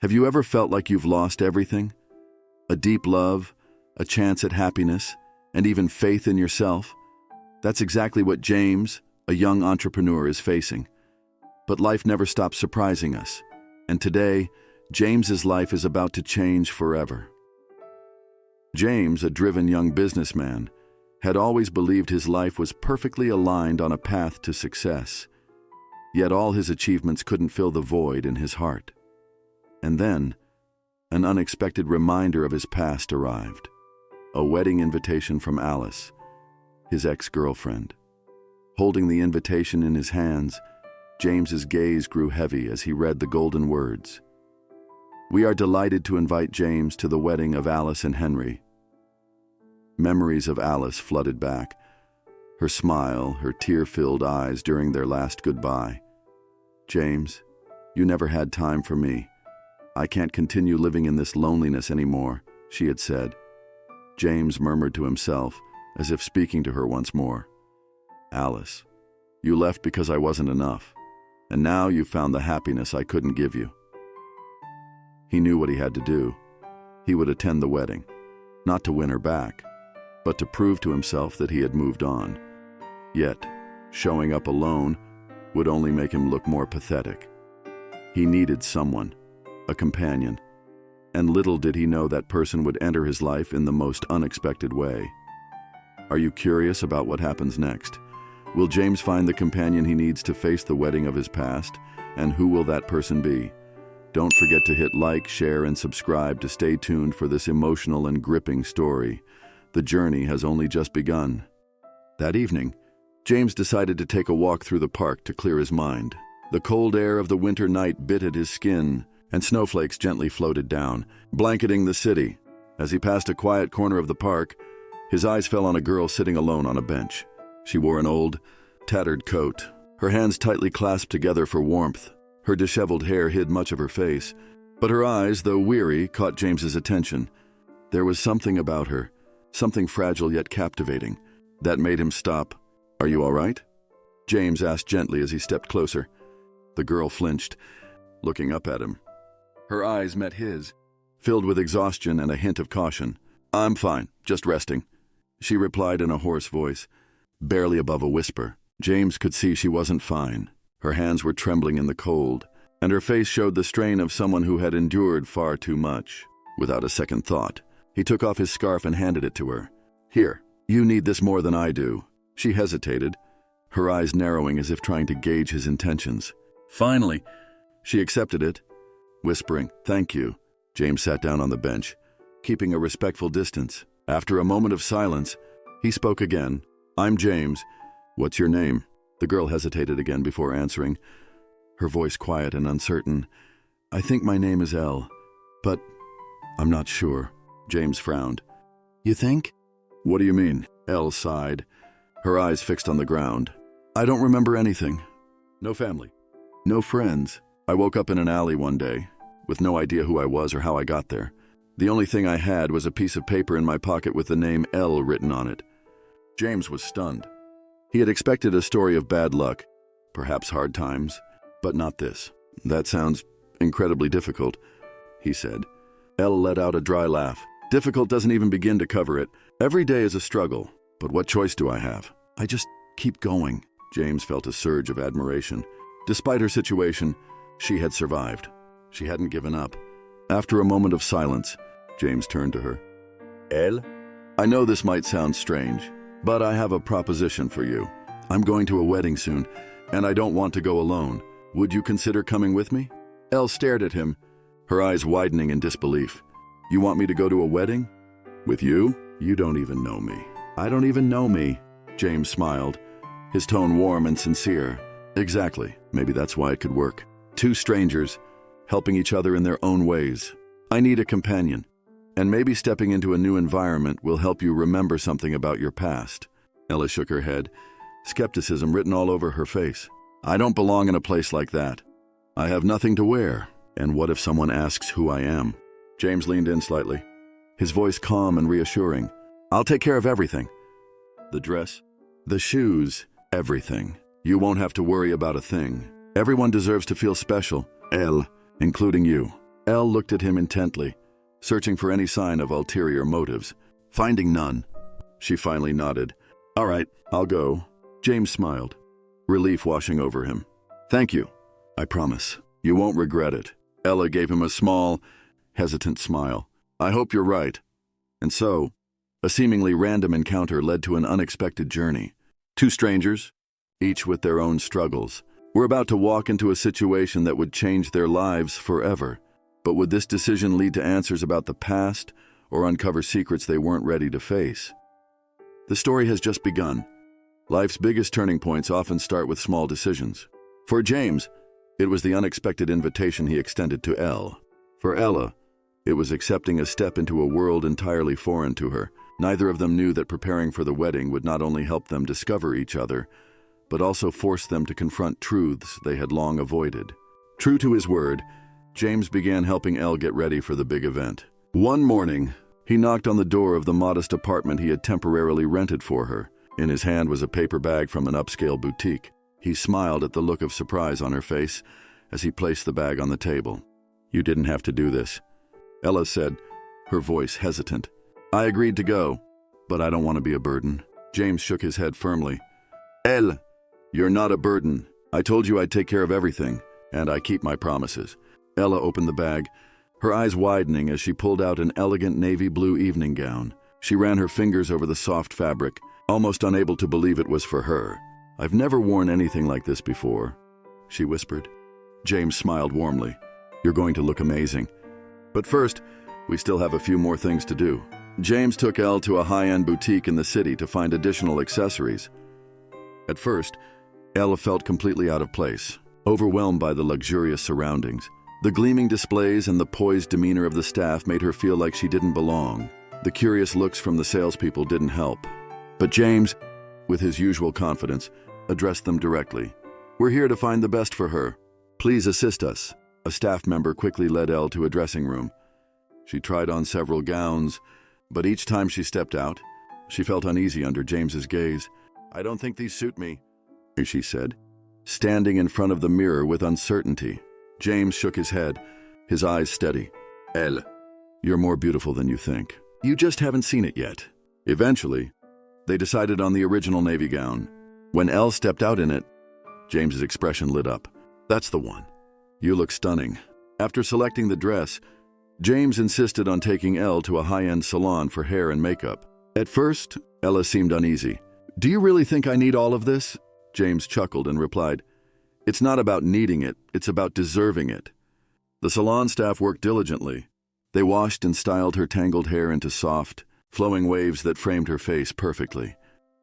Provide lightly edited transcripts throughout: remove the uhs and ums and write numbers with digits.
Have you ever felt like you've lost everything? A deep love, a chance at happiness, and even faith in yourself? That's exactly what James, a young entrepreneur, is facing. But life never stops surprising us. And today, James's life is about to change forever. James, a driven young businessman, had always believed his life was perfectly aligned on a path to success. Yet all his achievements couldn't fill the void in his heart. And then, an unexpected reminder of his past arrived. A wedding invitation from Alice, his ex-girlfriend. Holding the invitation in his hands, James's gaze grew heavy as he read the golden words. "We are delighted to invite James to the wedding of Alice and Henry." Memories of Alice flooded back, her smile, her tear-filled eyes during their last goodbye. "James, you never had time for me. I can't continue living in this loneliness anymore," she had said. James murmured to himself, as if speaking to her once more. "Alice, you left because I wasn't enough, and now you found the happiness I couldn't give you." He knew what he had to do. He would attend the wedding, not to win her back, but to prove to himself that he had moved on. Yet, showing up alone would only make him look more pathetic. He needed someone, a companion, and little did he know that person would enter his life in the most unexpected way. Are you curious about what happens next? Will James find the companion he needs to face the wedding of his past? And who will that person be? Don't forget to hit like, share, and subscribe to stay tuned for this emotional and gripping story. The journey has only just begun. That evening, James decided to take a walk through the park to clear his mind. The cold air of the winter night bit at his skin, and snowflakes gently floated down, blanketing the city. As he passed a quiet corner of the park, his eyes fell on a girl sitting alone on a bench. She wore an old, tattered coat, her hands tightly clasped together for warmth. Her disheveled hair hid much of her face, but her eyes, though weary, caught James's attention. There was something about her, something fragile yet captivating, that made him stop. "Are you all right?" James asked gently as he stepped closer. The girl flinched, looking up at him. Her eyes met his, filled with exhaustion and a hint of caution. "I'm fine, just resting," she replied in a hoarse voice, barely above a whisper. James could see she wasn't fine. Her hands were trembling in the cold, and her face showed the strain of someone who had endured far too much. Without a second thought, he took off his scarf and handed it to her. "Here, you need this more than I do." She hesitated, her eyes narrowing as if trying to gauge his intentions. Finally, she accepted it, whispering, "Thank you." James sat down on the bench, keeping a respectful distance. After a moment of silence, he spoke again. "I'm James. What's your name?" The girl hesitated again before answering, her voice quiet and uncertain. "I think my name is Elle, but I'm not sure." James frowned. "You think?" "What do you mean?" Elle sighed, her eyes fixed on the ground. "I don't remember anything. No family. No friends. I woke up in an alley one day, with no idea who I was or how I got there. The only thing I had was a piece of paper in my pocket with the name Elle written on it." James was stunned. He had expected a story of bad luck, perhaps hard times, but not this. "That sounds incredibly difficult," he said. Elle let out a dry laugh. "Difficult doesn't even begin to cover it. Every day is a struggle, but what choice do I have? I just keep going." James felt a surge of admiration. Despite her situation, she had survived. She hadn't given up. After a moment of silence, James turned to her. "Elle, I know this might sound strange, but I have a proposition for you. I'm going to a wedding soon, and I don't want to go alone. Would you consider coming with me?" Elle stared at him, her eyes widening in disbelief. "You want me to go to a wedding? With you? You don't even know me." "I don't even know me," James smiled, his tone warm and sincere. "Exactly. Maybe that's why it could work. Two strangers, helping each other in their own ways. I need a companion, and maybe stepping into a new environment will help you remember something about your past." Ella shook her head, skepticism written all over her face. "I don't belong in a place like that. I have nothing to wear. And what if someone asks who I am?" James leaned in slightly, his voice calm and reassuring. "I'll take care of everything. The dress, the shoes, everything. You won't have to worry about a thing. Everyone deserves to feel special, Elle, including you." Elle looked at him intently, searching for any sign of ulterior motives. Finding none, she finally nodded. "All right, I'll go." James smiled, relief washing over him. "Thank you. I promise. You won't regret it." Ella gave him a small, hesitant smile. "I hope you're right." And so, a seemingly random encounter led to an unexpected journey. Two strangers, each with their own struggles, were about to walk into a situation that would change their lives forever. But would this decision lead to answers about the past or uncover secrets they weren't ready to face? The story has just begun. Life's biggest turning points often start with small decisions. For James, it was the unexpected invitation he extended to Elle. For Ella, it was accepting a step into a world entirely foreign to her. Neither of them knew that preparing for the wedding would not only help them discover each other, but also force them to confront truths they had long avoided. True to his word, James began helping Elle get ready for the big event. One morning, he knocked on the door of the modest apartment he had temporarily rented for her. In his hand was a paper bag from an upscale boutique. He smiled at the look of surprise on her face as he placed the bag on the table. "You didn't have to do this," Ella said, her voice hesitant. "I agreed to go, but I don't want to be a burden." James shook his head firmly. "Elle, you're not a burden. I told you I'd take care of everything, and I keep my promises." Ella opened the bag, her eyes widening as she pulled out an elegant navy blue evening gown. She ran her fingers over the soft fabric, almost unable to believe it was for her. "I've never worn anything like this before," she whispered. James smiled warmly. "You're going to look amazing. But first, we still have a few more things to do." James took Elle to a high-end boutique in the city to find additional accessories. At first, Ella felt completely out of place, overwhelmed by the luxurious surroundings. The gleaming displays and the poised demeanor of the staff made her feel like she didn't belong. The curious looks from the salespeople didn't help. But James, with his usual confidence, addressed them directly. "We're here to find the best for her. Please assist us." A staff member quickly led Elle to a dressing room. She tried on several gowns, but each time she stepped out, she felt uneasy under James's gaze. "I don't think these suit me," she said, standing in front of the mirror with uncertainty. James shook his head, his eyes steady. "Elle, you're more beautiful than you think. You just haven't seen it yet." Eventually, they decided on the original navy gown. When Elle stepped out in it, James's expression lit up. "That's the one. You look stunning." After selecting the dress, James insisted on taking Elle to a high-end salon for hair and makeup. At first, Ella seemed uneasy. "Do you really think I need all of this?" James chuckled and replied, "It's not about needing it, it's about deserving it." The salon staff worked diligently. They washed and styled her tangled hair into soft, flowing waves that framed her face perfectly.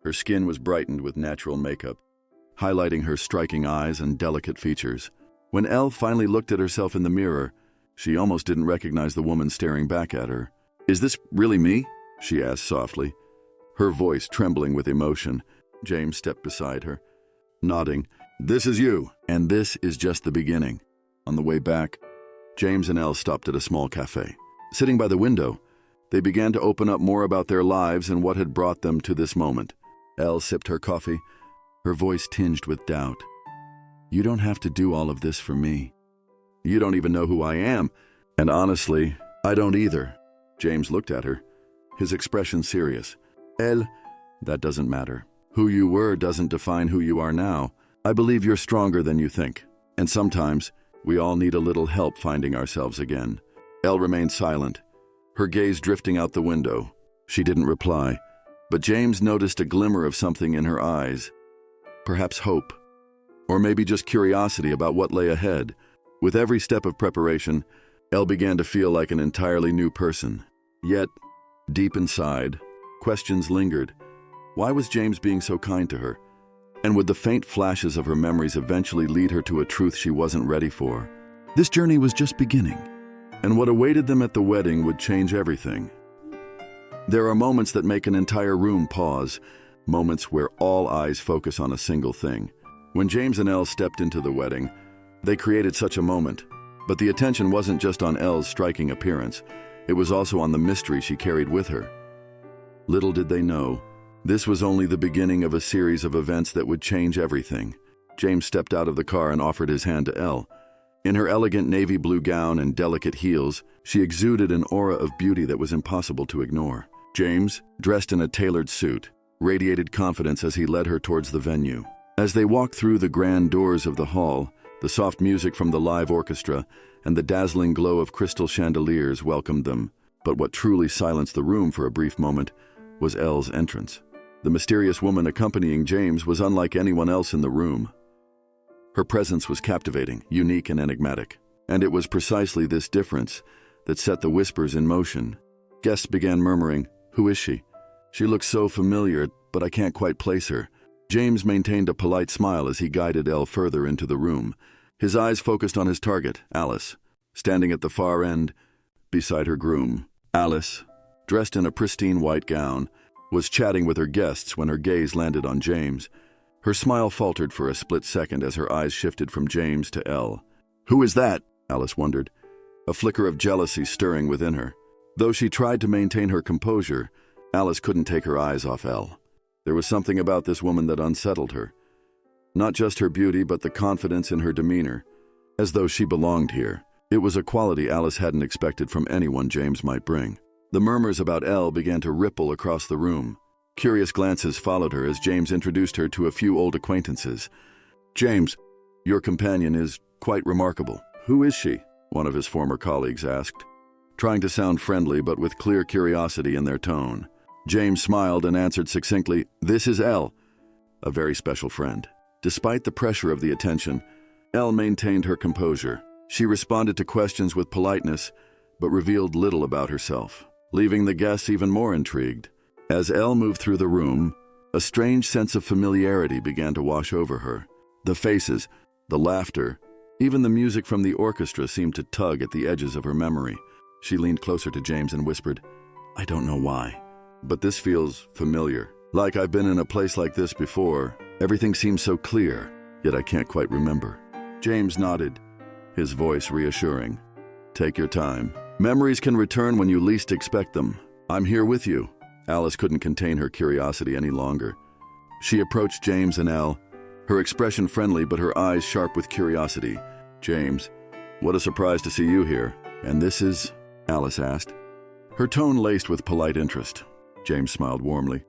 Her skin was brightened with natural makeup, highlighting her striking eyes and delicate features. When Elle finally looked at herself in the mirror, she almost didn't recognize the woman staring back at her. "Is this really me?" she asked softly, her voice trembling with emotion. James stepped beside her, nodding. "This is you, and this is just the beginning." On the way back, James and Elle stopped at a small cafe. Sitting by the window, they began to open up more about their lives and what had brought them to this moment. Elle sipped her coffee, her voice tinged with doubt. "You don't have to do all of this for me. You don't even know who I am. And honestly, I don't either." James looked at her, his expression serious. "Elle, that doesn't matter. Who you were doesn't define who you are now. I believe you're stronger than you think. And sometimes, we all need a little help finding ourselves again." Elle remained silent, her gaze drifting out the window. She didn't reply, but James noticed a glimmer of something in her eyes. Perhaps hope, or maybe just curiosity about what lay ahead. With every step of preparation, Elle began to feel like an entirely new person. Yet, deep inside, questions lingered. Why was James being so kind to her? And would the faint flashes of her memories eventually lead her to a truth she wasn't ready for? This journey was just beginning, and what awaited them at the wedding would change everything. There are moments that make an entire room pause, moments where all eyes focus on a single thing. When James and Elle stepped into the wedding, they created such a moment. But the attention wasn't just on Elle's striking appearance, it was also on the mystery she carried with her. Little did they know, this was only the beginning of a series of events that would change everything. James stepped out of the car and offered his hand to Elle. In her elegant navy blue gown and delicate heels, she exuded an aura of beauty that was impossible to ignore. James, dressed in a tailored suit, radiated confidence as he led her towards the venue. As they walked through the grand doors of the hall, the soft music from the live orchestra and the dazzling glow of crystal chandeliers welcomed them. But what truly silenced the room for a brief moment was Elle's entrance. The mysterious woman accompanying James was unlike anyone else in the room. Her presence was captivating, unique, and enigmatic. And it was precisely this difference that set the whispers in motion. Guests began murmuring, "Who is she? She looks so familiar, but I can't quite place her." James maintained a polite smile as he guided Elle further into the room. His eyes focused on his target, Alice, standing at the far end beside her groom. Alice, dressed in a pristine white gown, was chatting with her guests when her gaze landed on James. Her smile faltered for a split second as her eyes shifted from James to Elle. "Who is that?" Alice wondered, a flicker of jealousy stirring within her. Though she tried to maintain her composure, Alice couldn't take her eyes off Elle. There was something about this woman that unsettled her. Not just her beauty, but the confidence in her demeanor, as though she belonged here. It was a quality Alice hadn't expected from anyone James might bring. The murmurs about Elle began to ripple across the room. Curious glances followed her as James introduced her to a few old acquaintances. "James, your companion is quite remarkable." "Who is she?" one of his former colleagues asked, trying to sound friendly but with clear curiosity in their tone. James smiled and answered succinctly, "This is Elle, a very special friend." Despite the pressure of the attention, Elle maintained her composure. She responded to questions with politeness, but revealed little about herself, leaving the guests even more intrigued. As Elle moved through the room, a strange sense of familiarity began to wash over her. The faces, the laughter, even the music from the orchestra seemed to tug at the edges of her memory. She leaned closer to James and whispered, "I don't know why, but this feels familiar. Like I've been in a place like this before. Everything seems so clear, yet I can't quite remember." James nodded, his voice reassuring. "Take your time. Memories can return when you least expect them. I'm here with you." Alice couldn't contain her curiosity any longer. She approached James and Elle, her expression friendly but her eyes sharp with curiosity. "James, what a surprise to see you here. And this is?" Alice asked, her tone laced with polite interest. James smiled warmly,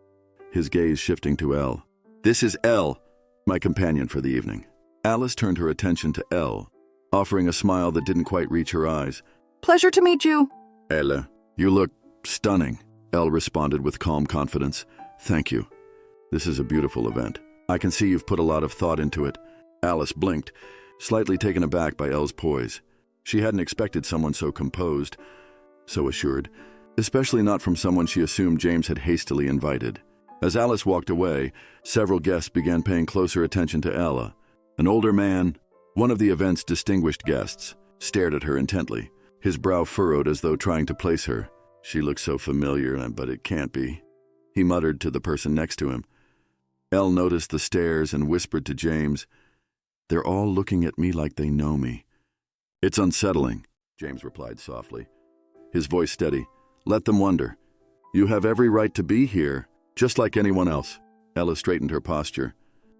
his gaze shifting to Elle. "This is Elle, my companion for the evening." Alice turned her attention to Elle, offering a smile that didn't quite reach her eyes. "Pleasure to meet you." "Elle, you look stunning," Elle responded with calm confidence. "Thank you. This is a beautiful event. I can see you've put a lot of thought into it." Alice blinked, slightly taken aback by Elle's poise. She hadn't expected someone so composed, so assured, especially not from someone she assumed James had hastily invited. As Alice walked away, several guests began paying closer attention to Ella. An older man, one of the event's distinguished guests, stared at her intently, his brow furrowed as though trying to place her. "She looks so familiar, but it can't be," he muttered to the person next to him. Elle noticed the stares and whispered to James, "They're all looking at me like they know me." "It's unsettling," James replied softly, his voice steady. "Let them wonder. You have every right to be here, just like anyone else." Ella straightened her posture,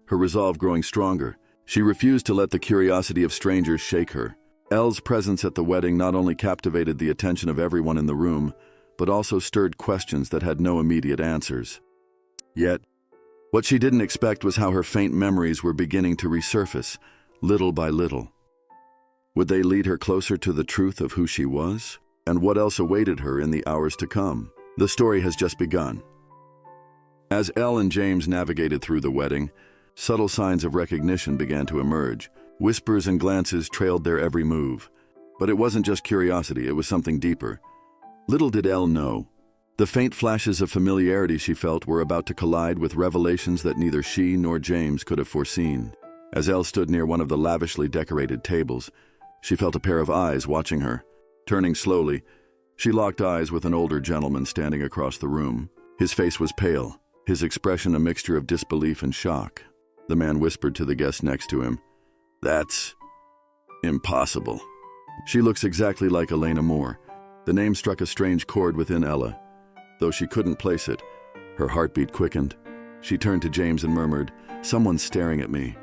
her resolve growing stronger. She refused to let the curiosity of strangers shake her. Elle's presence at the wedding not only captivated the attention of everyone in the room, but also stirred questions that had no immediate answers. Yet, what she didn't expect was how her faint memories were beginning to resurface, little by little. Would they lead her closer to the truth of who she was? And what else awaited her in the hours to come? The story has just begun. As Elle and James navigated through the wedding, subtle signs of recognition began to emerge. Whispers and glances trailed their every move. But it wasn't just curiosity, it was something deeper. Little did Elle know, the faint flashes of familiarity she felt were about to collide with revelations that neither she nor James could have foreseen. As Elle stood near one of the lavishly decorated tables, she felt a pair of eyes watching her. Turning slowly, she locked eyes with an older gentleman standing across the room. His face was pale, his expression a mixture of disbelief and shock. The man whispered to the guest next to him, "That's impossible." "She looks exactly like Elena Moore." The name struck a strange chord within Ella. Though she couldn't place it, her heartbeat quickened. She turned to James and murmured, "Someone's staring at me."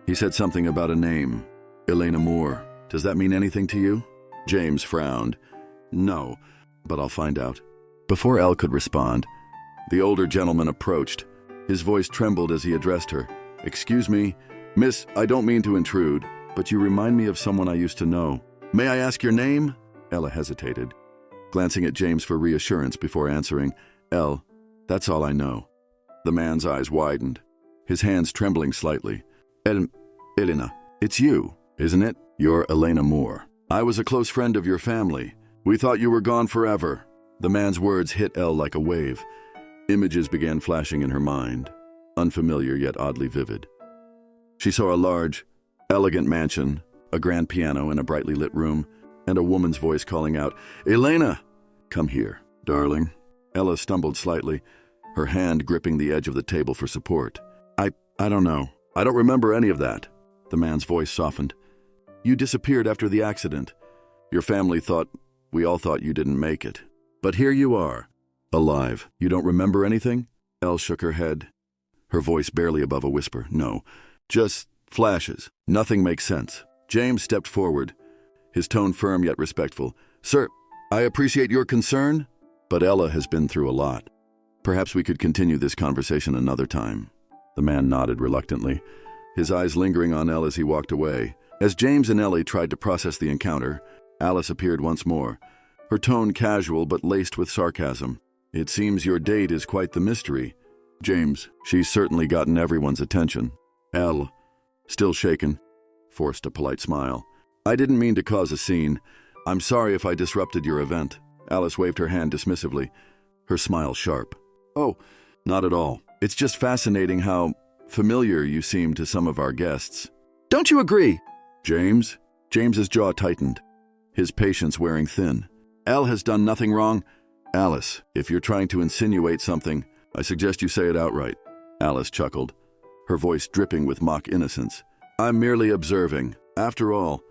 He said something about a name, Elena Moore. Does that mean anything to you? James frowned. No, but I'll find out. Before Elle could respond, the older gentleman approached. His voice trembled as he addressed her. Excuse me, miss, I don't mean to intrude, but you remind me of someone I used to know. May I ask your name? Ella hesitated, glancing at James for reassurance before answering. Elle, that's all I know. The man's eyes widened, his hands trembling slightly. Elena, it's you, isn't it? You're Elena Moore. I was a close friend of your family. We thought you were gone forever. The man's words hit Elle like a wave. Images began flashing in her mind, unfamiliar yet oddly vivid. She saw a large, elegant mansion, a grand piano in a brightly lit room, and a woman's voice calling out, Elena! Come here, darling. Ella stumbled slightly, her hand gripping the edge of the table for support. I don't know. I don't remember any of that. The man's voice softened. You disappeared after the accident. Your family we all thought you didn't make it. But here you are, alive. You don't remember anything? Elle shook her head, her voice barely above a whisper. No, just flashes. Nothing makes sense. James stepped forward, his tone firm yet respectful. Sir, I appreciate your concern, but Ella has been through a lot. Perhaps we could continue this conversation another time. The man nodded reluctantly, his eyes lingering on Elle as he walked away. As James and Ellie tried to process the encounter, Alice appeared once more, her tone casual but laced with sarcasm. It seems your date is quite the mystery. James, she's certainly gotten everyone's attention. Elle, still shaken, forced a polite smile. I didn't mean to cause a scene. I'm sorry if I disrupted your event. Alice waved her hand dismissively, her smile sharp. Oh, not at all. It's just fascinating how familiar you seem to some of our guests. Don't you agree? James? James's jaw tightened, his patience wearing thin. Elle has done nothing wrong. Alice, if you're trying to insinuate something, I suggest you say it outright. Alice chuckled, her voice dripping with mock innocence. I'm merely observing. After all,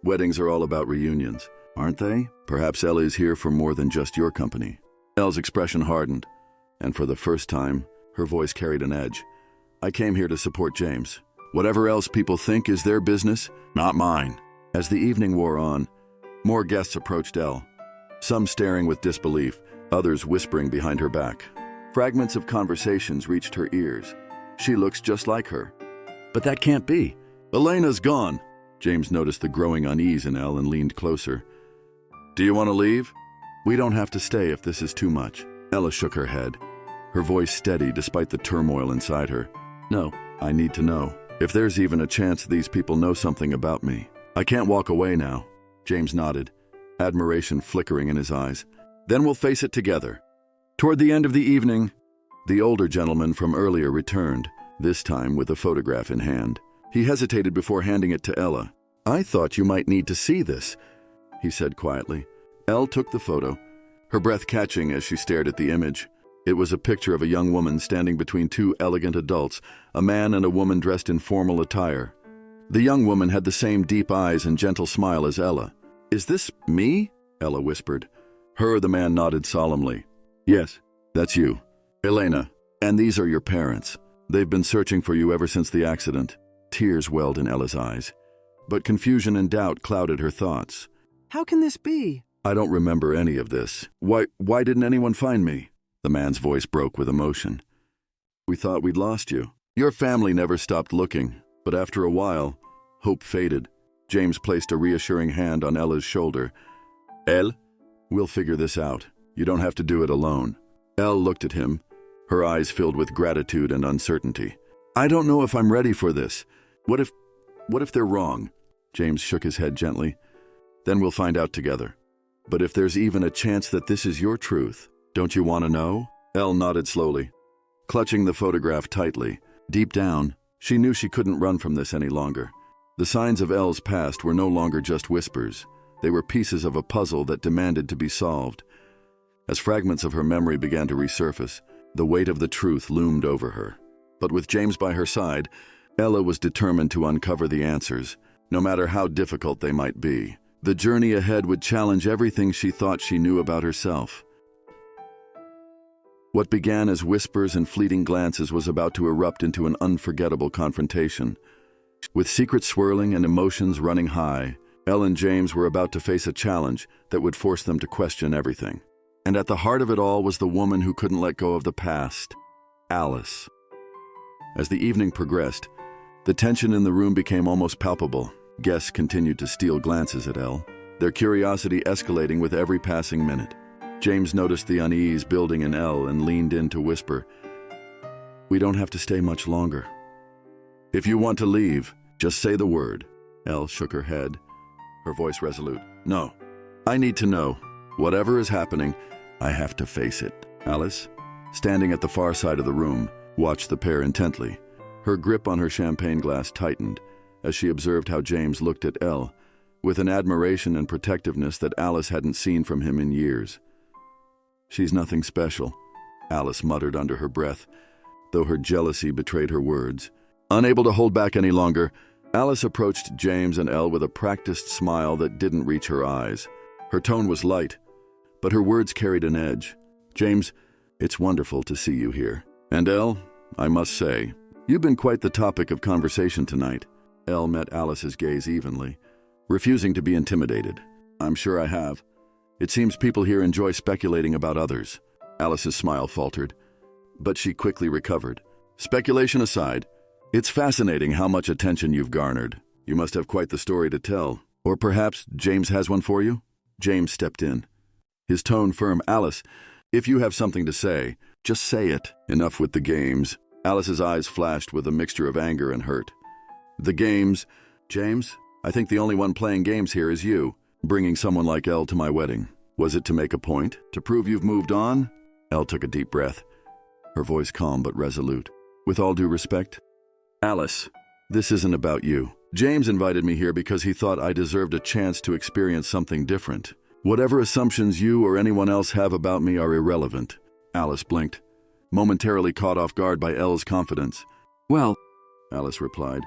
weddings are all about reunions, aren't they? Perhaps Elle is here for more than just your company. Elle's expression hardened, and for the first time, her voice carried an edge. I came here to support James. Whatever else people think is their business, not mine. As the evening wore on, more guests approached Elle, some staring with disbelief, others whispering behind her back. Fragments of conversations reached her ears. She looks just like her. But that can't be. Elena's gone. James noticed the growing unease in Elle and leaned closer. Do you want to leave? We don't have to stay if this is too much. Ella shook her head, her voice steady despite the turmoil inside her. No, I need to know. If there's even a chance these people know something about me. I can't walk away now. James nodded, admiration flickering in his eyes. Then we'll face it together. Toward the end of the evening, the older gentleman from earlier returned, this time with a photograph in hand. He hesitated before handing it to Ella. I thought you might need to see this, he said quietly. Elle took the photo, her breath catching as she stared at the image. It was a picture of a young woman standing between two elegant adults, a man and a woman dressed in formal attire. The young woman had the same deep eyes and gentle smile as Ella. Is this me? Ella whispered. The man nodded solemnly. Yes, that's you. Elena, and these are your parents. They've been searching for you ever since the accident. Tears welled in Ella's eyes, but confusion and doubt clouded her thoughts. How can this be? I don't remember any of this. Why didn't anyone find me? The man's voice broke with emotion. We thought we'd lost you. Your family never stopped looking, but after a while, hope faded. James placed a reassuring hand on Ella's shoulder. Elle, we'll figure this out. You don't have to do it alone. Elle looked at him, her eyes filled with gratitude and uncertainty. I don't know if I'm ready for this. What if they're wrong? James shook his head gently. Then we'll find out together. But if there's even a chance that this is your truth, don't you want to know? Elle nodded slowly, clutching the photograph tightly. Deep down, she knew she couldn't run from this any longer. The signs of Elle's past were no longer just whispers. They were pieces of a puzzle that demanded to be solved. As fragments of her memory began to resurface, the weight of the truth loomed over her. But with James by her side, Ella was determined to uncover the answers, no matter how difficult they might be. The journey ahead would challenge everything she thought she knew about herself. What began as whispers and fleeting glances was about to erupt into an unforgettable confrontation. With secrets swirling and emotions running high, Elle and James were about to face a challenge that would force them to question everything. And at the heart of it all was the woman who couldn't let go of the past, Alice. As the evening progressed, the tension in the room became almost palpable. Guests continued to steal glances at Elle, their curiosity escalating with every passing minute. James noticed the unease building in Elle and leaned in to whisper, "We don't have to stay much longer. If you want to leave, just say the word." Elle shook her head, her voice resolute. "No, I need to know. Whatever is happening, I have to face it." Alice, standing at the far side of the room, watched the pair intently. Her grip on her champagne glass tightened as she observed how James looked at Elle, with an admiration and protectiveness that Alice hadn't seen from him in years. "She's nothing special," Alice muttered under her breath, though her jealousy betrayed her words. Unable to hold back any longer, Alice approached James and Elle with a practiced smile that didn't reach her eyes. Her tone was light, but her words carried an edge. "James, it's wonderful to see you here. And Elle, I must say, you've been quite the topic of conversation tonight." Elle met Alice's gaze evenly, refusing to be intimidated. "I'm sure I have. It seems people here enjoy speculating about others." Alice's smile faltered, but she quickly recovered. "Speculation aside, it's fascinating how much attention you've garnered. You must have quite the story to tell. Or perhaps James has one for you?" James stepped in, his tone firm. "Alice, if you have something to say, just say it. Enough with the games." Alice's eyes flashed with a mixture of anger and hurt. "The games? James, I think the only one playing games here is you, bringing someone like Elle to my wedding. Was it to make a point? To prove you've moved on?" Elle took a deep breath, her voice calm but resolute. "With all due respect, Alice, this isn't about you. James invited me here because he thought I deserved a chance to experience something different. Whatever assumptions you or anyone else have about me are irrelevant." Alice blinked, momentarily caught off guard by Elle's confidence. "Well," Alice replied,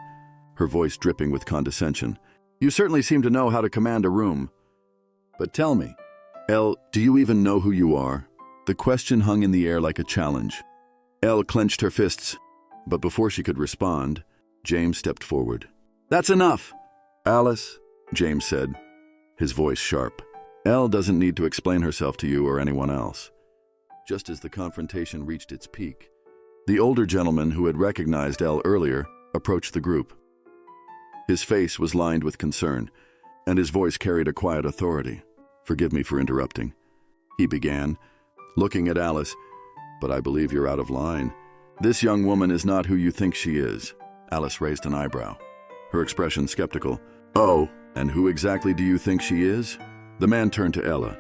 her voice dripping with condescension, "you certainly seem to know how to command a room. But tell me, Elle, do you even know who you are?" The question hung in the air like a challenge. Elle clenched her fists, but before she could respond, James stepped forward. "That's enough!" "Alice," James said, his voice sharp, "Elle doesn't need to explain herself to you or anyone else." Just as the confrontation reached its peak, the older gentleman who had recognized Elle earlier approached the group. His face was lined with concern, and his voice carried a quiet authority. "Forgive me for interrupting," he began, looking at Alice, "but I believe you're out of line. This young woman is not who you think she is." Alice raised an eyebrow, her expression skeptical. "Oh, and who exactly do you think she is?" The man turned to Ella,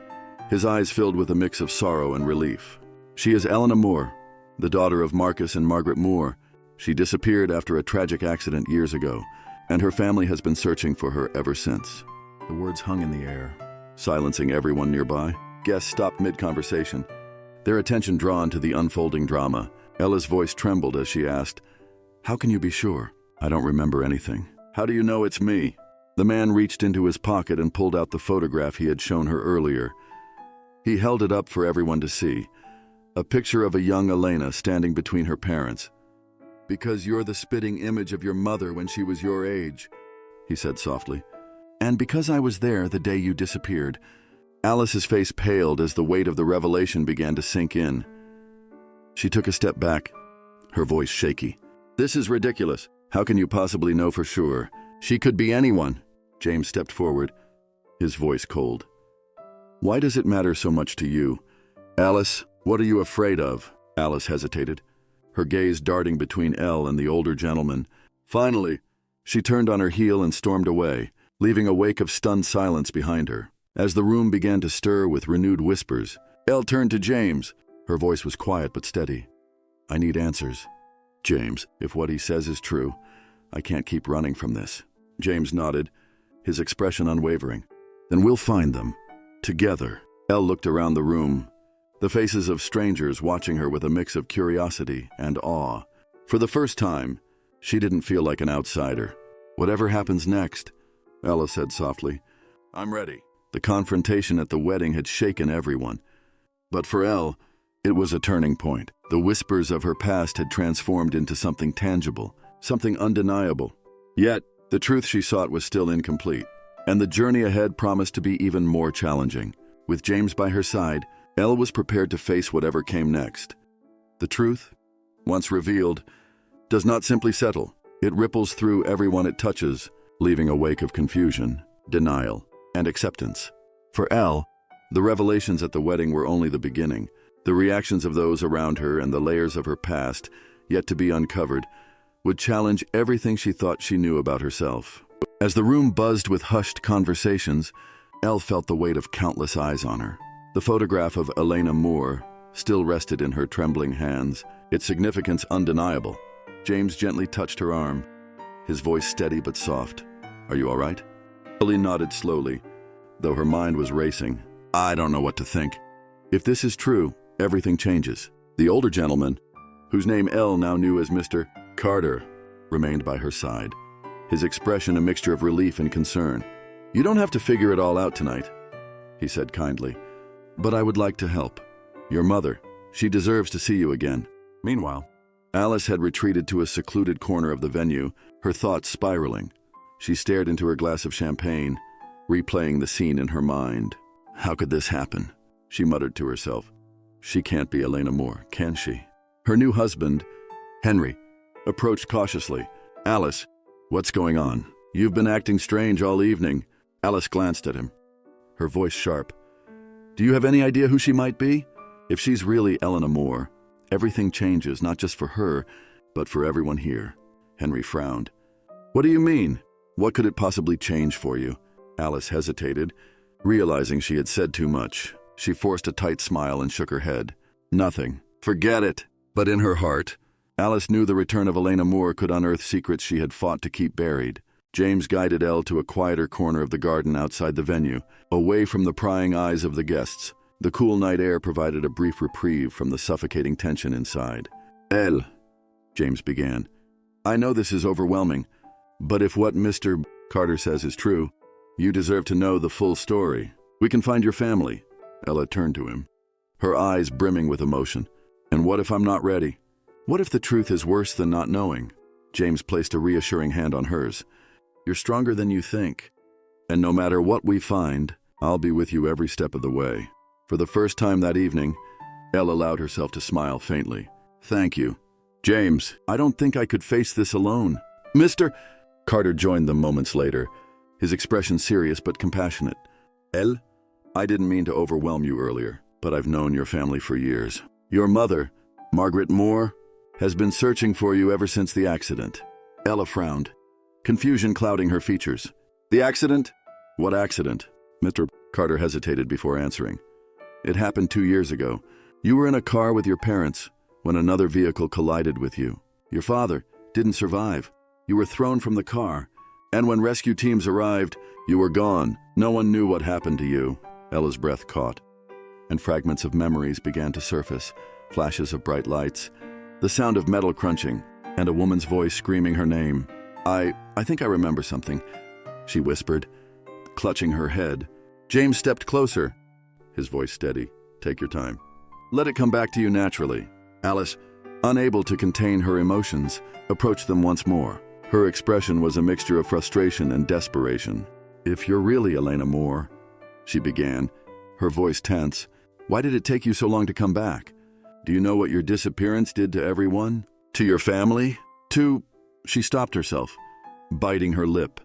his eyes filled with a mix of sorrow and relief. "She is Eleanor Moore, the daughter of Marcus and Margaret Moore. She disappeared after a tragic accident years ago, and her family has been searching for her ever since." The words hung in the air, silencing everyone nearby. Guests stopped mid-conversation, their attention drawn to the unfolding drama. Ella's voice trembled as she asked, "How can you be sure?" "I don't remember anything." "How do you know it's me?" The man reached into his pocket and pulled out the photograph he had shown her earlier. He held it up for everyone to see, a picture of a young Elena standing between her parents. "Because you're the spitting image of your mother when she was your age," he said softly. "And because I was there the day you disappeared." Alice's face paled as the weight of the revelation began to sink in. She took a step back, her voice shaky. "This is ridiculous. How can you possibly know for sure? She could be anyone." James stepped forward, his voice cold. "Why does it matter so much to you? Alice, what are you afraid of?" Alice hesitated, her gaze darting between Elle and the older gentleman. Finally, she turned on her heel and stormed away, leaving a wake of stunned silence behind her. As the room began to stir with renewed whispers, Elle turned to James. Her voice was quiet but steady. "I need answers. James, if what he says is true, I can't keep running from this." James nodded, his expression unwavering. "Then we'll find them. Together." Elle looked around the room, the faces of strangers watching her with a mix of curiosity and awe. For the first time, she didn't feel like an outsider. "Whatever happens next," Ella said softly, "I'm ready." The confrontation at the wedding had shaken everyone. But for Elle, it was a turning point. The whispers of her past had transformed into something tangible, something undeniable. Yet, the truth she sought was still incomplete. and the journey ahead promised to be even more challenging. With James by her side, Elle was prepared to face whatever came next. The truth, once revealed, does not simply settle. It ripples through everyone it touches, leaving a wake of confusion, denial, and acceptance. For Elle, the revelations at the wedding were only the beginning. The reactions of those around her and the layers of her past, yet to be uncovered, would challenge everything she thought she knew about herself. As the room buzzed with hushed conversations, Elle felt the weight of countless eyes on her. The photograph of Elena Moore still rested in her trembling hands, its significance undeniable. James gently touched her arm, his voice steady but soft. "Are you all right?" Ellie nodded slowly, though her mind was racing. "I don't know what to think. If this is true, everything changes." The older gentleman, whose name Elle now knew as Mr. Carter, remained by her side, his expression a mixture of relief and concern. "You don't have to figure it all out tonight," he said kindly, "but I would like to help. Your mother, she deserves to see you again." Meanwhile, Alice had retreated to a secluded corner of the venue, her thoughts spiraling. She stared into her glass of champagne, replaying the scene in her mind. "How could this happen?" she muttered to herself. "She can't be Elena Moore, can she?" Her new husband, Henry, approached cautiously. "Alice, what's going on? You've been acting strange all evening." Alice glanced at him, her voice sharp. "Do you have any idea who she might be? If she's really Elena Moore, everything changes, not just for her, but for everyone here." Henry frowned. "What do you mean? What could it possibly change for you?" Alice hesitated, realizing she had said too much. She forced a tight smile and shook her head. "Nothing. Forget it." But in her heart, Alice knew the return of Elena Moore could unearth secrets she had fought to keep buried. James guided Elle to a quieter corner of the garden outside the venue, away from the prying eyes of the guests. The cool night air provided a brief reprieve from the suffocating tension inside. "Elle," James began, "I know this is overwhelming, but if what Mr. Carter says is true, you deserve to know the full story. We can find your family." Ella turned to him, her eyes brimming with emotion. "And what if I'm not ready? What if the truth is worse than not knowing?" James placed a reassuring hand on hers. "You're stronger than you think. And no matter what we find, I'll be with you every step of the way." For the first time that evening, Elle allowed herself to smile faintly. "Thank you. James, I don't think I could face this alone." "Mr. Carter joined them moments later, his expression serious but compassionate. "Elle, I didn't mean to overwhelm you earlier, but I've known your family for years. Your mother, Margaret Moore, has been searching for you ever since the accident." Ella frowned, confusion clouding her features. "The accident? What accident?" Mr. Carter hesitated before answering. "It happened 2 years ago. You were in a car with your parents when another vehicle collided with you. Your father didn't survive. You were thrown from the car, and when rescue teams arrived, you were gone. No one knew what happened to you." Ella's breath caught, and fragments of memories began to surface, flashes of bright lights, the sound of metal crunching, and a woman's voice screaming her name. I think I remember something," she whispered, clutching her head. James stepped closer, his voice steady. "Take your time. Let it come back to you naturally." Alice, unable to contain her emotions, approached them once more. Her expression was a mixture of frustration and desperation. "If you're really Elena Moore," she began, her voice tense, "why did it take you so long to come back? Do you know what your disappearance did to everyone? To your family? To—" She stopped herself, biting her lip.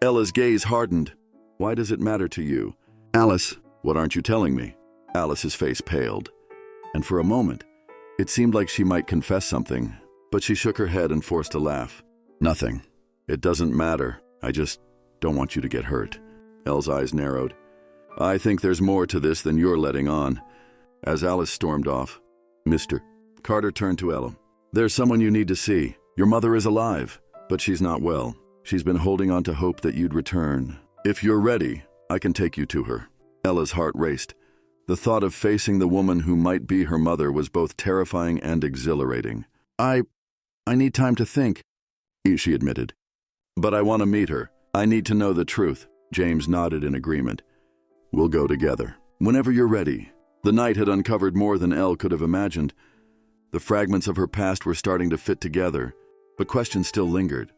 Ella's gaze hardened. "Why does it matter to you?" "Alice, what aren't you telling me?" Alice's face paled, and for a moment, it seemed like she might confess something, but she shook her head and forced a laugh. "Nothing. It doesn't matter. I just don't want you to get hurt." Elle's eyes narrowed. "I think there's more to this than you're letting on." As Alice stormed off, Mr. Carter turned to Ella. "There's someone you need to see. Your mother is alive, but she's not well. She's been holding on to hope that you'd return. If you're ready, I can take you to her." Ella's heart raced. The thought of facing the woman who might be her mother was both terrifying and exhilarating. I need time to think," she admitted. "But I want to meet her. I need to know the truth." James nodded in agreement. "We'll go together. Whenever you're ready." The night had uncovered more than Elle could have imagined. The fragments of her past were starting to fit together, but questions still lingered.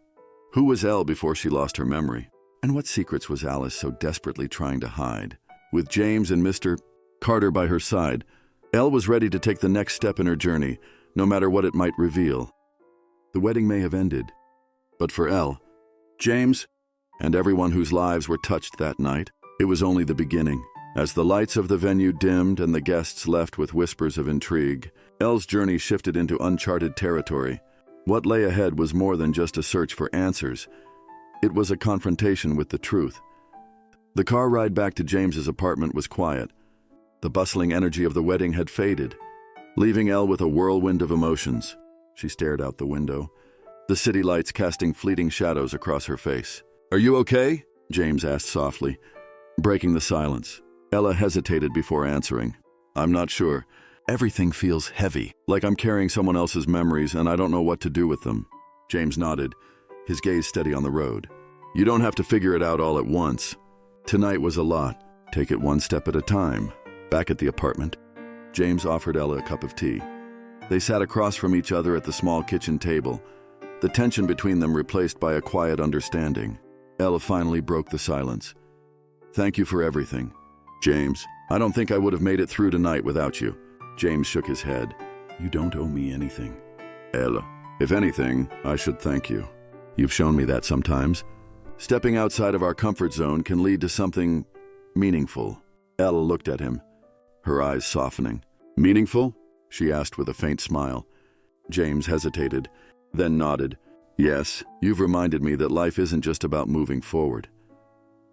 Who was Elle before she lost her memory? And what secrets was Alice so desperately trying to hide? With James and Mr. Carter by her side, Elle was ready to take the next step in her journey, no matter what it might reveal. The wedding may have ended, but for Elle, James, and everyone whose lives were touched that night, it was only the beginning. As the lights of the venue dimmed and the guests left with whispers of intrigue, Elle's journey shifted into uncharted territory. What lay ahead was more than just a search for answers. It was a confrontation with the truth. The car ride back to James's apartment was quiet. The bustling energy of the wedding had faded, leaving Elle with a whirlwind of emotions. She stared out the window, the city lights casting fleeting shadows across her face. "Are you okay?" James asked softly, breaking the silence. Ella hesitated before answering. "I'm not sure. Everything feels heavy, like I'm carrying someone else's memories and I don't know what to do with them." James nodded, his gaze steady on the road. "You don't have to figure it out all at once. Tonight was a lot. Take it one step at a time." Back at the apartment, James offered Ella a cup of tea. They sat across from each other at the small kitchen table, the tension between them replaced by a quiet understanding. Ella finally broke the silence. "Thank you for everything, James. I don't think I would have made it through tonight without you." James shook his head. "You don't owe me anything, Ella. If anything, I should thank you. You've shown me that sometimes. Stepping outside of our comfort zone can lead to something meaningful." Ella looked at him, her eyes softening. "Meaningful?" she asked with a faint smile. James hesitated, then nodded. "Yes, you've reminded me that life isn't just about moving forward.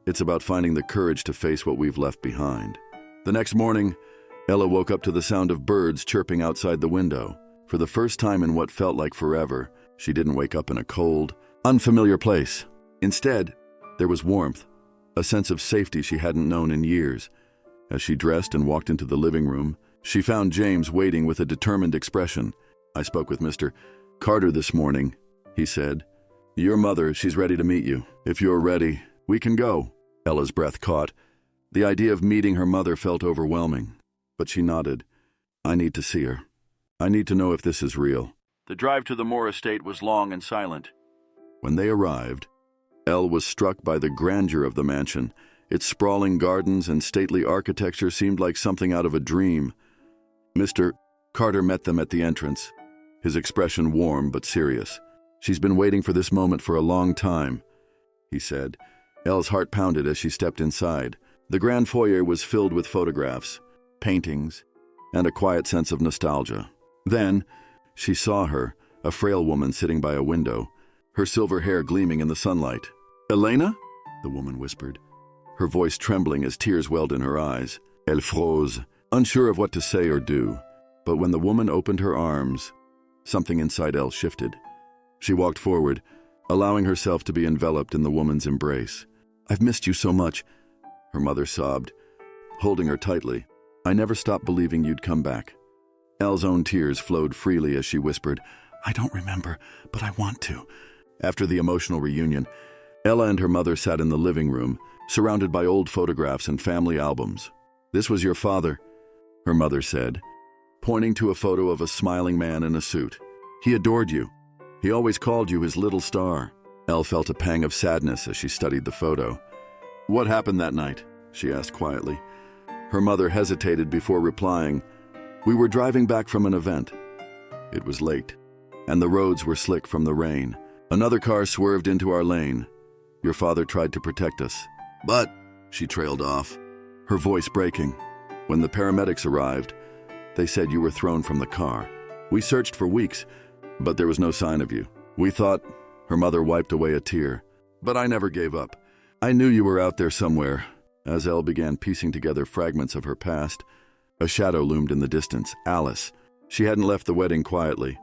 It's about finding the courage to face what we've left behind." The next morning, Ella woke up to the sound of birds chirping outside the window. For the first time in what felt like forever, she didn't wake up in a cold, unfamiliar place. Instead, there was warmth, a sense of safety she hadn't known in years. As she dressed and walked into the living room, she found James waiting with a determined expression. "I spoke with Mr. Carter this morning," he said. "Your mother, she's ready to meet you. If you're ready, we can go." Ella's breath caught. The idea of meeting her mother felt overwhelming, but she nodded. "I need to see her. I need to know if this is real." The drive to the Moore estate was long and silent. When they arrived, Elle was struck by the grandeur of the mansion. Its sprawling gardens and stately architecture seemed like something out of a dream. Mr. Carter met them at the entrance, his expression warm but serious. "She's been waiting for this moment for a long time," he said. Elle's heart pounded as she stepped inside. The grand foyer was filled with photographs, paintings, and a quiet sense of nostalgia. Then, she saw her, a frail woman sitting by a window, her silver hair gleaming in the sunlight. "Elena?" the woman whispered, her voice trembling as tears welled in her eyes. Elle froze, unsure of what to say or do. But when the woman opened her arms, something inside Elle shifted. She walked forward, allowing herself to be enveloped in the woman's embrace. "I've missed you so much," her mother sobbed, holding her tightly. "I never stopped believing you'd come back." Elle's own tears flowed freely as she whispered, "I don't remember, but I want to." After the emotional reunion, Ella and her mother sat in the living room, surrounded by old photographs and family albums. "This was your father," her mother said, pointing to a photo of a smiling man in a suit. "He adored you. He always called you his little star." Elle felt a pang of sadness as she studied the photo. "What happened that night?" she asked quietly. Her mother hesitated before replying. "We were driving back from an event. It was late, and the roads were slick from the rain. Another car swerved into our lane. Your father tried to protect us. But," she trailed off, her voice breaking. "When the paramedics arrived, they said you were thrown from the car. We searched for weeks, but there was no sign of you. We thought," her mother wiped away a tear, "but I never gave up. I knew you were out there somewhere." As Elle began piecing together fragments of her past, a shadow loomed in the distance. Alice. She hadn't left the wedding quietly.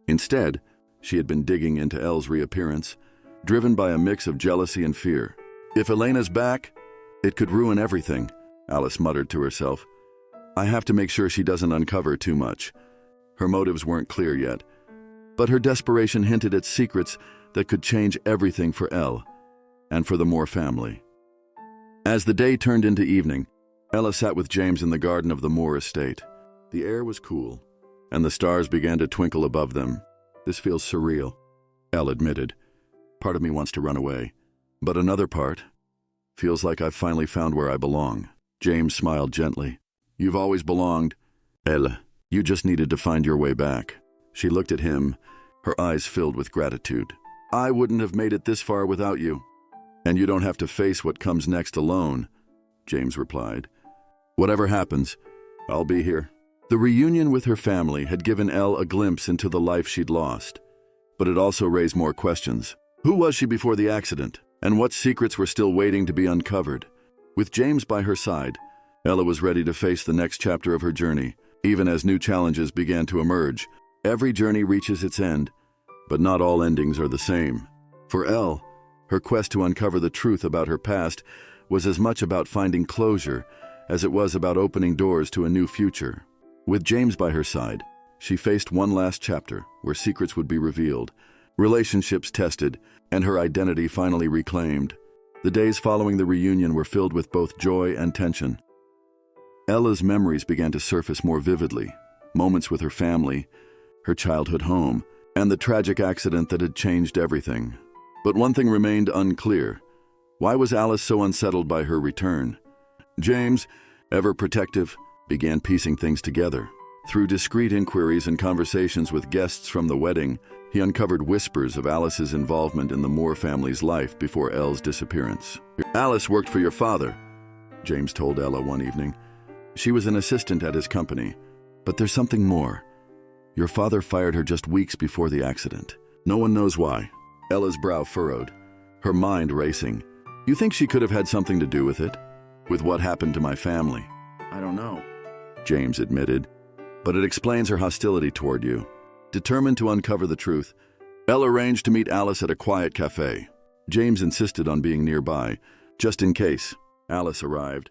Instead, she had been digging into Elle's reappearance, driven by a mix of jealousy and fear. "If Elena's back, it could ruin everything," Alice muttered to herself. "I have to make sure she doesn't uncover too much." Her motives weren't clear yet, but her desperation hinted at secrets that could change everything for Elle and for the Moore family. As the day turned into evening, Ella sat with James in the garden of the Moore estate. The air was cool, and the stars began to twinkle above them. "This feels surreal," Elle admitted. "Part of me wants to run away, But another part feels like I've finally found where I belong. James smiled gently. You've always belonged, Elle. You just needed to find your way back. She looked at him, her eyes filled with gratitude. I wouldn't have made it this far without you. And you don't have to face what comes next alone, James replied. Whatever happens, I'll be here. The reunion with her family had given Elle a glimpse into the life she'd lost, but it also raised more questions. Who was she before the accident, and what secrets were still waiting to be uncovered? With James by her side, Ella was ready to face the next chapter of her journey, even as new challenges began to emerge. Every journey reaches its end, but not all endings are the same. For Elle, her quest to uncover the truth about her past was as much about finding closure as it was about opening doors to a new future. With James by her side, she faced one last chapter where secrets would be revealed, relationships tested, and her identity finally reclaimed. The days following the reunion were filled with both joy and tension. Ella's memories began to surface more vividly, moments with her family, her childhood home, and the tragic accident that had changed everything. But one thing remained unclear. Why was Alice so unsettled by her return? James, ever protective, began piecing things together. Through discreet inquiries and conversations with guests from the wedding, he uncovered whispers of Alice's involvement in the Moore family's life before Elle's disappearance. Alice worked for your father, James told Ella one evening. She was an assistant at his company. But there's something more. Your father fired her just weeks before the accident. No one knows why. Ella's brow furrowed, her mind racing. You think she could have had something to do with it? With what happened to my family? I don't know, James admitted. But it explains her hostility toward you. Determined to uncover the truth, Ella arranged to meet Alice at a quiet cafe. James insisted on being nearby, just in case. Alice arrived,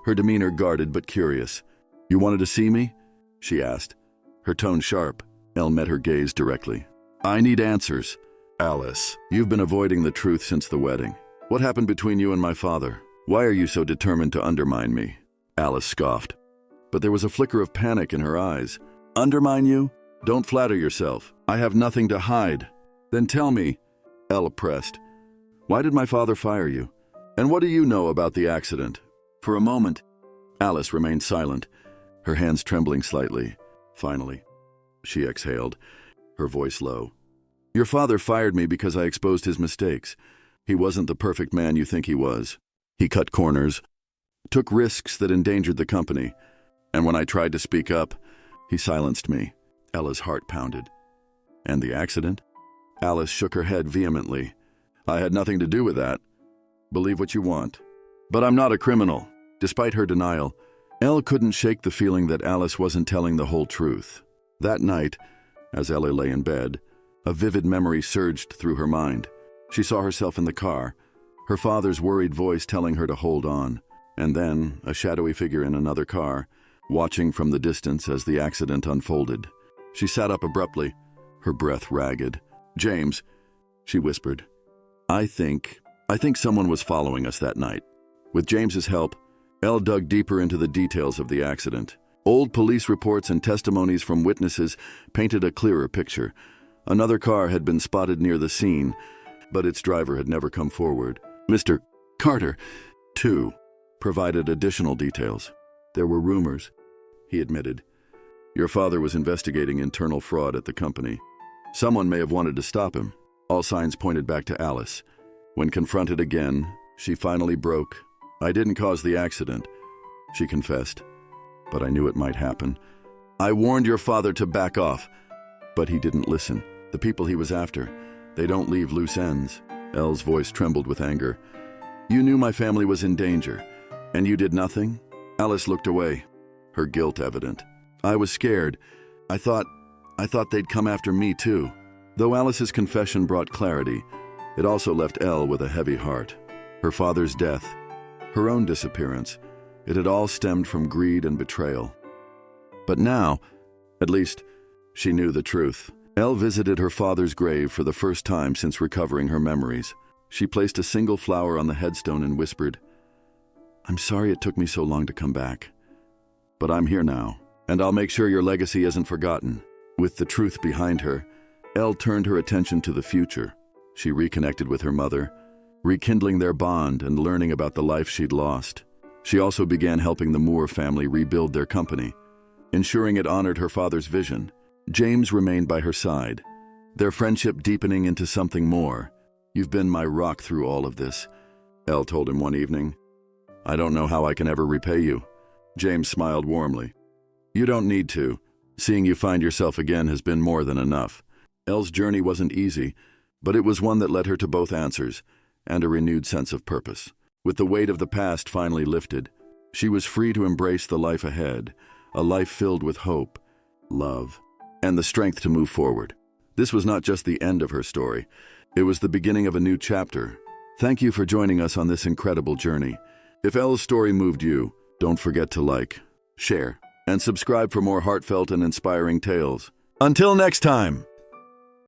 her demeanor guarded but curious. You wanted to see me? She asked, her tone sharp. Elle met her gaze directly. I need answers. Alice, you've been avoiding the truth since the wedding. What happened between you and my father? Why are you so determined to undermine me? Alice scoffed. But there was a flicker of panic in her eyes. Undermine you? Don't flatter yourself. I have nothing to hide. Then tell me, Ella pressed. Why did my father fire you? And what do you know about the accident? For a moment, Alice remained silent, her hands trembling slightly. Finally, she exhaled, her voice low. Your father fired me because I exposed his mistakes. He wasn't the perfect man you think he was. He cut corners, took risks that endangered the company, and when I tried to speak up, he silenced me. Ella's heart pounded. And the accident? Alice shook her head vehemently. I had nothing to do with that. Believe what you want. But I'm not a criminal. Despite her denial, Elle couldn't shake the feeling that Alice wasn't telling the whole truth. That night, as Ella lay in bed, a vivid memory surged through her mind. She saw herself in the car, her father's worried voice telling her to hold on, and then a shadowy figure in another car, watching from the distance as the accident unfolded. She sat up abruptly, her breath ragged. James, she whispered, I think someone was following us that night. With James's help, Elle dug deeper into the details of the accident. Old police reports and testimonies from witnesses painted a clearer picture. Another car had been spotted near the scene, but its driver had never come forward. Mr. Carter, too, provided additional details. There were rumors, he admitted. Your father was investigating internal fraud at the company. Someone may have wanted to stop him. All signs pointed back to Alice. When confronted again, she finally broke. I didn't cause the accident, she confessed, but I knew it might happen. I warned your father to back off, but he didn't listen. The people he was after, they don't leave loose ends. Elle's voice trembled with anger. You knew my family was in danger, and you did nothing? Alice looked away, her guilt evident. I was scared. I thought they'd come after me too. Though Alice's confession brought clarity, it also left Elle with a heavy heart. Her father's death, her own disappearance, it had all stemmed from greed and betrayal. But now, at least, she knew the truth. Elle visited her father's grave for the first time since recovering her memories. She placed a single flower on the headstone and whispered, I'm sorry it took me so long to come back. But I'm here now, and I'll make sure your legacy isn't forgotten. With the truth behind her, Elle turned her attention to the future. She reconnected with her mother, rekindling their bond and learning about the life she'd lost. She also began helping the Moore family rebuild their company, ensuring it honored her father's vision. James remained by her side, their friendship deepening into something more. "You've been my rock through all of this," Elle told him one evening. "I don't know how I can ever repay you." James smiled warmly. "You don't need to. Seeing you find yourself again has been more than enough." Elle's journey wasn't easy, but it was one that led her to both answers and a renewed sense of purpose. With the weight of the past finally lifted, she was free to embrace the life ahead, a life filled with hope, love, and the strength to move forward. This was not just the end of her story. It was the beginning of a new chapter. Thank you for joining us on this incredible journey. If Elle's story moved you, don't forget to like, share, and subscribe for more heartfelt and inspiring tales. Until next time!